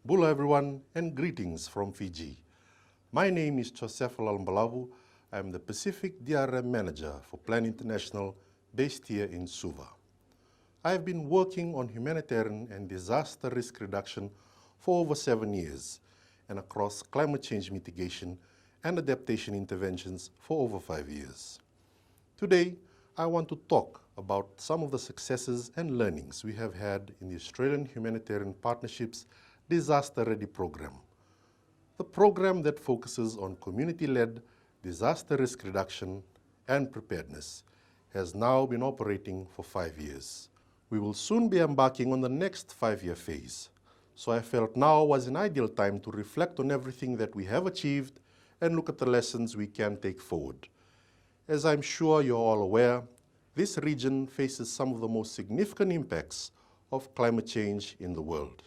Hello everyone and greetings from Fiji. My name is Josefa Lalabalavu. I am the Pacific DRR Manager for Plan International based here in Suva. I have been working on humanitarian and disaster risk reduction for over 7 years and across climate change mitigation and adaptation interventions for over 5 years. Today, I want to talk about some of the successes and learnings we have had in the Australian Humanitarian Partnership's Disaster Ready program. The program that focuses on community-led disaster risk reduction and preparedness has now been operating for 5 years. We will soon be embarking on the next 5-year phase, so I felt now was an ideal time to reflect on everything that we have achieved and look at the lessons we can take forward. As I'm sure you're all aware, this region faces some of the most significant impacts of climate change in the world.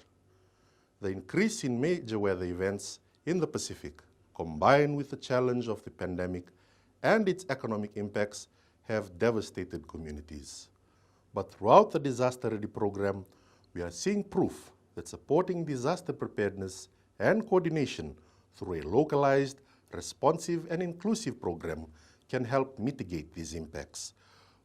The increase in major weather events in the Pacific, combined with the challenge of the pandemic and its economic impacts, have devastated communities. But throughout the Disaster Ready program, we are seeing proof that supporting disaster preparedness and coordination through a localized, responsive and inclusive program can help mitigate these impacts.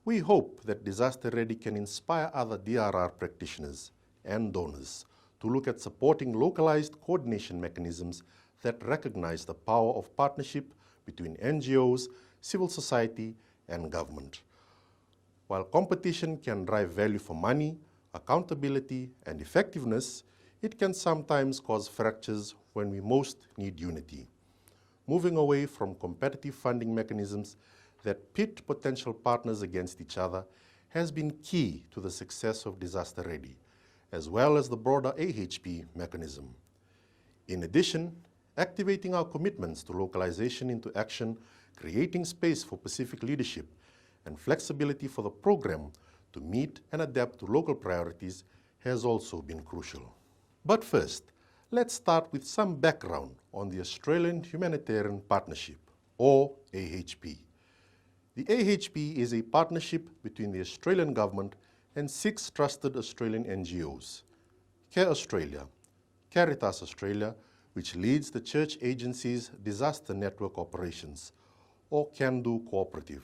We hope that Disaster Ready can inspire other DRR practitioners and donors to look at supporting localized coordination mechanisms that recognize the power of partnership between NGOs, civil society, and government. While competition can drive value for money, accountability, and effectiveness, it can sometimes cause fractures when we most need unity. Moving away from competitive funding mechanisms that pit potential partners against each other has been key to the success of Disaster Ready, as well as the broader AHP mechanism. In addition, activating our commitments to localization into action, creating space for Pacific leadership, and flexibility for the program to meet and adapt to local priorities has also been crucial. But first, let's start with some background on the Australian Humanitarian Partnership, or AHP. The AHP is a partnership between the Australian government and 6 trusted Australian NGOs: Care Australia, Caritas Australia, which leads the church agency's disaster network operations, or Can Do Cooperative,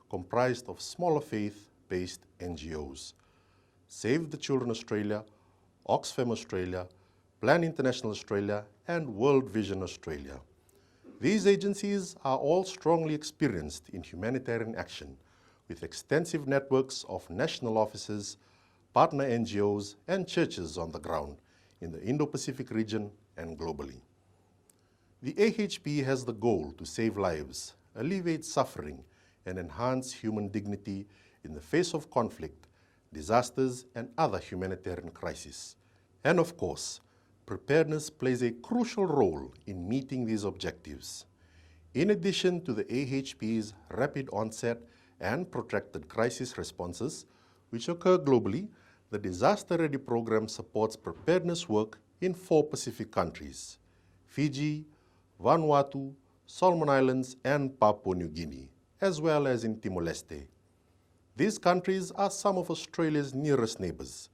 comprised of smaller faith-based NGOs, Save the Children Australia, Oxfam Australia, Plan International Australia, and World Vision Australia. These agencies are all strongly experienced in humanitarian action, with extensive networks of national offices, partner NGOs, and churches on the ground in the Indo-Pacific region and globally. The AHP has the goal to save lives, alleviate suffering, and enhance human dignity in the face of conflict, disasters, and other humanitarian crises. And of course, preparedness plays a crucial role in meeting these objectives. In addition to the AHP's rapid onset and protracted crisis responses, which occur globally, the Disaster Ready program supports preparedness work in 4 Pacific countries: Fiji, Vanuatu, Solomon Islands, and Papua New Guinea, as well as in Timor-Leste. These countries are some of Australia's nearest neighbours.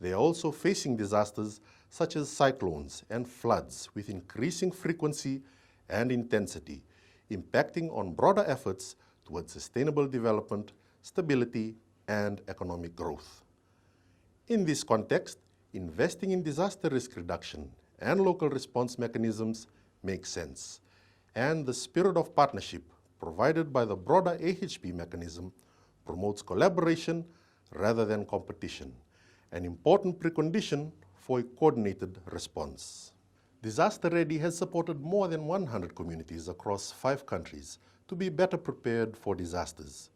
They are also facing disasters such as cyclones and floods with increasing frequency and intensity, impacting on broader efforts towards sustainable development, stability, and economic growth. In this context, investing in disaster risk reduction and local response mechanisms makes sense, and the spirit of partnership provided by the broader AHP mechanism promotes collaboration rather than competition, an important precondition for a coordinated response. Disaster Ready has supported more than 100 communities across 5 countries to be better prepared for disasters.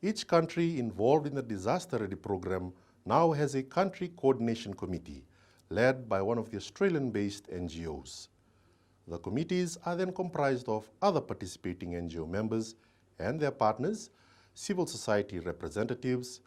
Each country involved in the Disaster Ready program now has a country coordination committee led by one of the Australian-based NGOs. The committees are then comprised of other participating NGO members and their partners, civil society representatives,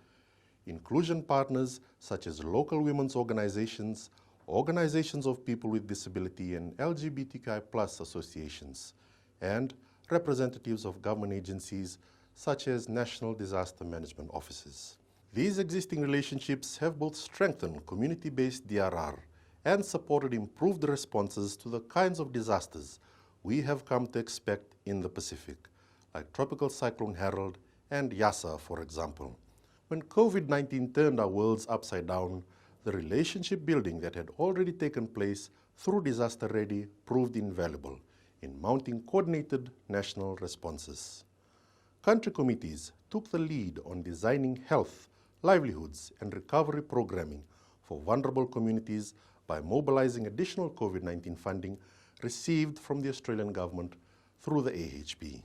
inclusion partners such as local women's organizations, organizations of people with disability, and LGBTQI+ associations, and representatives of government agencies such as national disaster management offices. These existing relationships have both strengthened community-based DRR and supported improved responses to the kinds of disasters we have come to expect in the Pacific, like Tropical Cyclone Harold and Yasa, for example. When COVID-19 turned our worlds upside down, the relationship building that had already taken place through Disaster Ready proved invaluable in mounting coordinated national responses. Country committees took the lead on designing health, livelihoods, and recovery programming for vulnerable communities by mobilizing additional COVID-19 funding received from the Australian government through the AHP.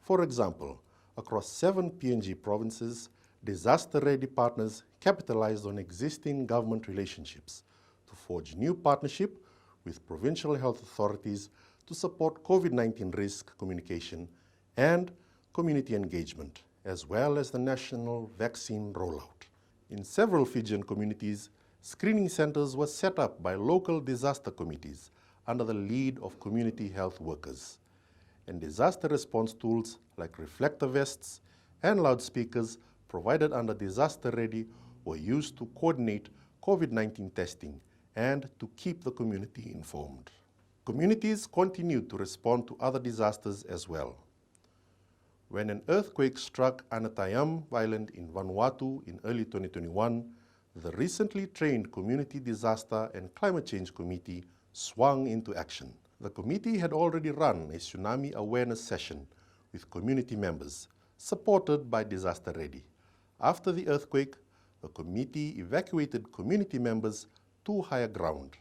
For example, across 7 PNG provinces, disaster-ready partners capitalized on existing government relationships to forge new partnership with provincial health authorities to support COVID-19 risk communication and community engagement, as well as the national vaccine rollout. In several Fijian communities, screening centers were set up by local disaster committees under the lead of community health workers. And disaster response tools like reflector vests and loudspeakers provided under Disaster Ready were used to coordinate COVID-19 testing and to keep the community informed. Communities continued to respond to other disasters as well. When an earthquake struck Anatayam Island in Vanuatu in early 2021, the recently trained Community Disaster and Climate Change Committee swung into action. The committee had already run a tsunami awareness session with community members, supported by Disaster Ready. After the earthquake, the committee evacuated community members to higher ground.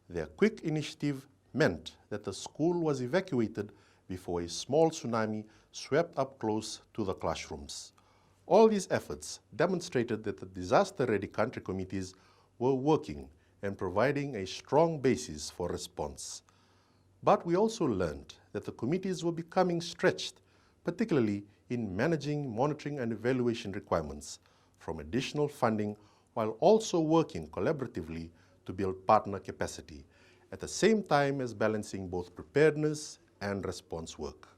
Their quick initiative meant that the school was evacuated before a small tsunami swept up close to the classrooms. All these efforts demonstrated that the disaster-ready country committees were working and providing a strong basis for response. But we also learned that the committees were becoming stretched, particularly in managing monitoring and evaluation requirements from additional funding, while also working collaboratively to build partner capacity, at the same time as balancing both preparedness and response work.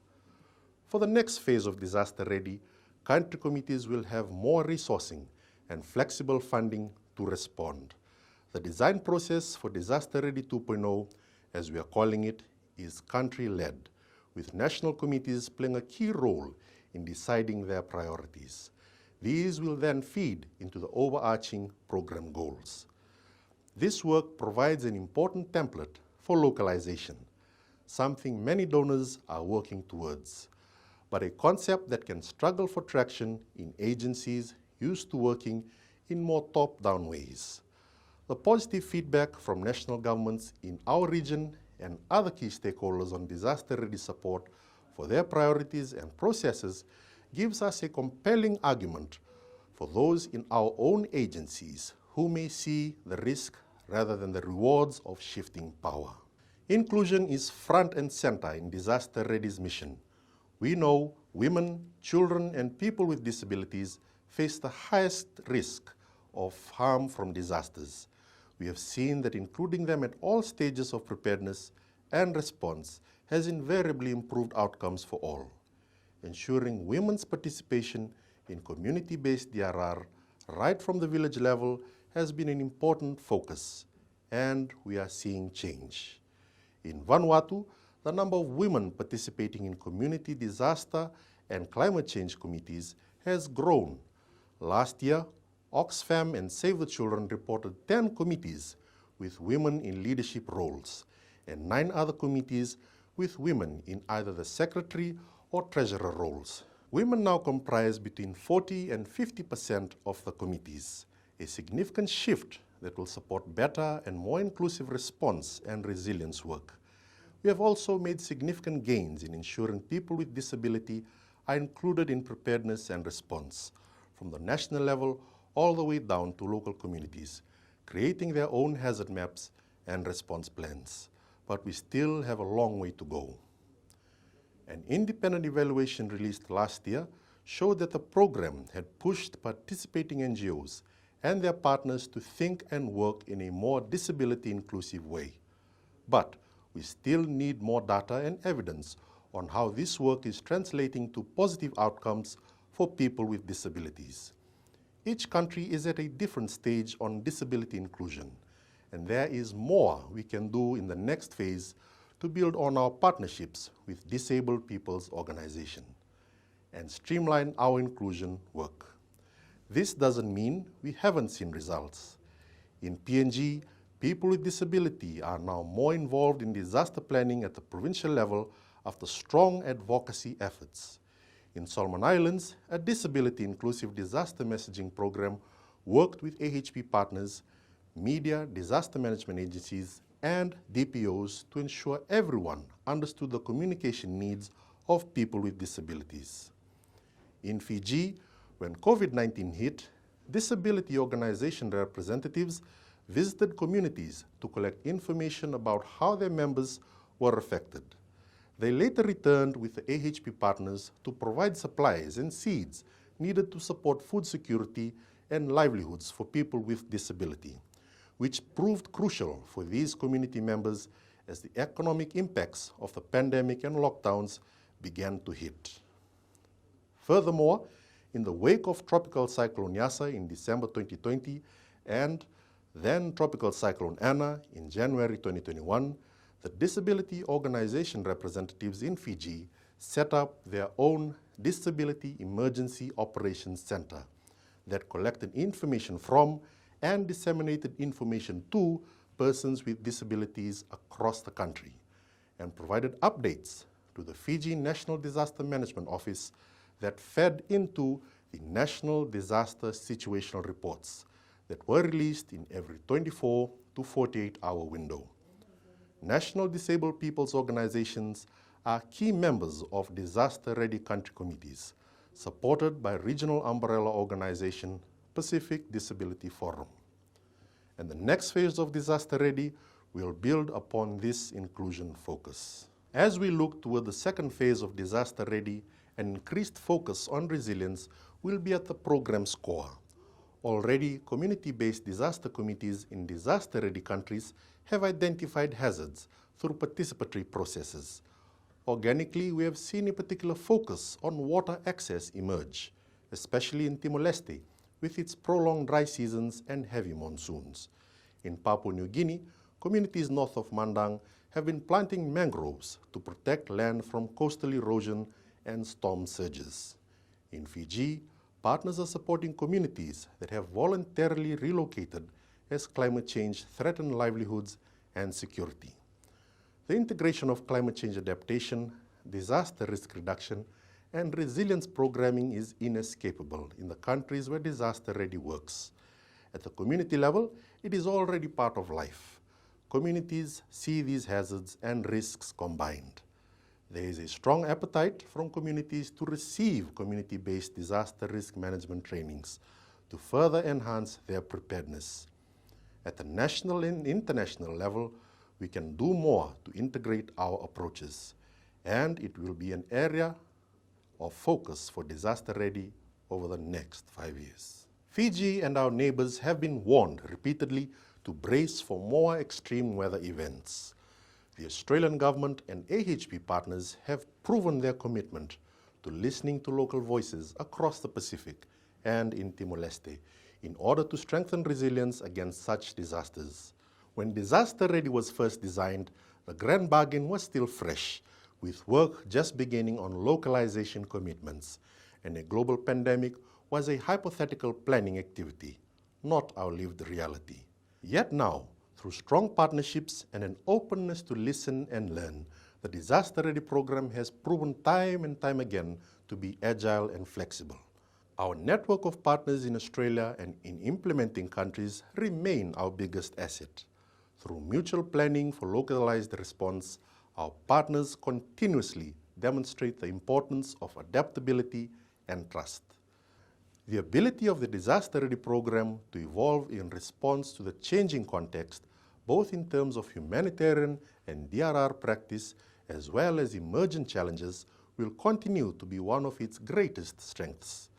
For the next phase of Disaster Ready, country committees will have more resourcing and flexible funding to respond. The design process for Disaster Ready 2.0, as we are calling it, is country-led, with national committees playing a key role in deciding their priorities. These will then feed into the overarching program goals. This work provides an important template for localization, something many donors are working towards, but a concept that can struggle for traction in agencies used to working in more top-down ways. The positive feedback from national governments in our region and other key stakeholders on disaster-ready support for their priorities and processes gives us a compelling argument for those in our own agencies who may see the risk rather than the rewards of shifting power. Inclusion is front and center in Disaster Ready's mission. We know women, children, and people with disabilities face the highest risk of harm from disasters. We have seen that including them at all stages of preparedness and response has invariably improved outcomes for all. Ensuring women's participation in community-based DRR right from the village level has been an important focus, and we are seeing change. In Vanuatu, the number of women participating in community disaster and climate change committees has grown. Last year, Oxfam and Save the Children reported 10 committees with women in leadership roles and 9 other committees with women in either the secretary or treasurer roles. Women now comprise between 40 and 50% of the committees, a significant shift that will support better and more inclusive response and resilience work. We have also made significant gains in ensuring people with disability are included in preparedness and response, from the national level all the way down to local communities, creating their own hazard maps and response plans. But we still have a long way to go. An independent evaluation released last year showed that the program had pushed participating NGOs and their partners to think and work in a more disability-inclusive way. But we still need more data and evidence on how this work is translating to positive outcomes for people with disabilities. Each country is at a different stage on disability inclusion, and there is more we can do in the next phase to build on our partnerships with disabled people's organization and streamline our inclusion work. This doesn't mean we haven't seen results. In PNG, people with disability are now more involved in disaster planning at the provincial level after strong advocacy efforts. In Solomon Islands, a disability-inclusive disaster messaging program worked with AHP partners, media, disaster management agencies, and DPOs to ensure everyone understood the communication needs of people with disabilities. In Fiji, when COVID-19 hit, disability organization representatives visited communities to collect information about how their members were affected. They later returned with the AHP partners to provide supplies and seeds needed to support food security and livelihoods for people with disability, which proved crucial for these community members as the economic impacts of the pandemic and lockdowns began to hit. Furthermore, in the wake of Tropical Cyclone Yasa in December 2020 and then Tropical Cyclone Anna in January 2021, the disability organization representatives in Fiji set up their own Disability Emergency Operations Center that collected information from and disseminated information to persons with disabilities across the country and provided updates to the Fiji National Disaster Management Office that fed into the National Disaster Situational Reports that were released in every 24 to 48-hour window. National Disabled People's Organizations are key members of disaster-ready country committees, supported by regional umbrella organization Pacific Disability Forum. And the next phase of Disaster Ready will build upon this inclusion focus. As we look toward the second phase of Disaster Ready, an increased focus on resilience will be at the program's core. Already, community-based disaster committees in disaster-ready countries have identified hazards through participatory processes. Organically, we have seen a particular focus on water access emerge, especially in Timor-Leste, with its prolonged dry seasons and heavy monsoons. In Papua New Guinea, communities north of Mandang have been planting mangroves to protect land from coastal erosion and storm surges. In Fiji, partners are supporting communities that have voluntarily relocated as climate change threatens livelihoods and security. The integration of climate change adaptation, disaster risk reduction, and resilience programming is inescapable in the countries where disaster ready works. At the community level, it is already part of life. Communities see these hazards and risks combined. There is a strong appetite from communities to receive community-based disaster risk management trainings to further enhance their preparedness. At the national and international level, we can do more to integrate our approaches, and it will be an area of focus for Disaster Ready over the next 5 years. Fiji and our neighbors have been warned repeatedly to brace for more extreme weather events. The Australian government and AHP partners have proven their commitment to listening to local voices across the Pacific and in Timor-Leste in order to strengthen resilience against such disasters. When Disaster Ready was first designed, the grand bargain was still fresh, with work just beginning on localization commitments, and a global pandemic was a hypothetical planning activity, not our lived reality. Yet now, through strong partnerships and an openness to listen and learn, the Disaster Ready program has proven time and time again to be agile and flexible. Our network of partners in Australia and in implementing countries remain our biggest asset. Through mutual planning for localized response, our partners continuously demonstrate the importance of adaptability and trust. The ability of the Disaster Ready program to evolve in response to the changing context, both in terms of humanitarian and DRR practice, as well as emergent challenges, will continue to be one of its greatest strengths.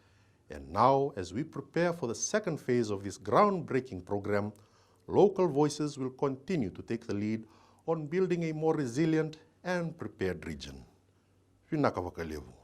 And now, as we prepare for the second phase of this groundbreaking program, local voices will continue to take the lead on building a more resilient and prepared region. Vinaka Vakalevu.